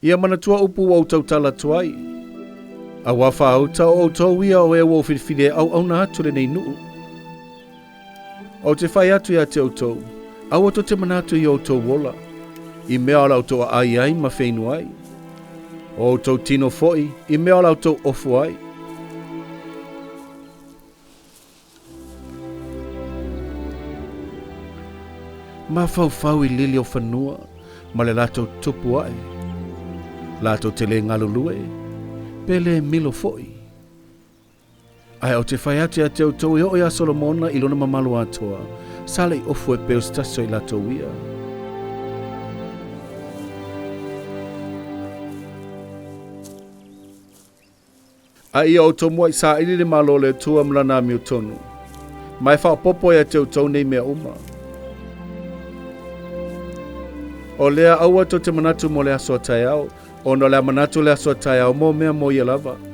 Ia manatua upu au tautala tuai. Awa Faauta o outou ia o ewa o filifilia auauna atu lenei nuu. O te whai atu ia te outou, au ato te manatu i outou wola. I mea ala outou ai ma whainu ai. O outou tino foi, i mea ala outou ofu ai. Ma fau i lili o whanua, ma le latou tupu ai. Latou te le ngalulue, pele milo foi. Ai o te whai atu ia te outou i o ia Solomona i lona mamalu Atua, sale i ofu e peo staso i latou ia. Ai ia outou mua i saili le malo le tua mlana mi utonu. Mai wha popo ia te outou nei mea uma. O lea aua to te manatu mo le aso tai au, o no lea manatu le aso tai au mo mea mo ia lava.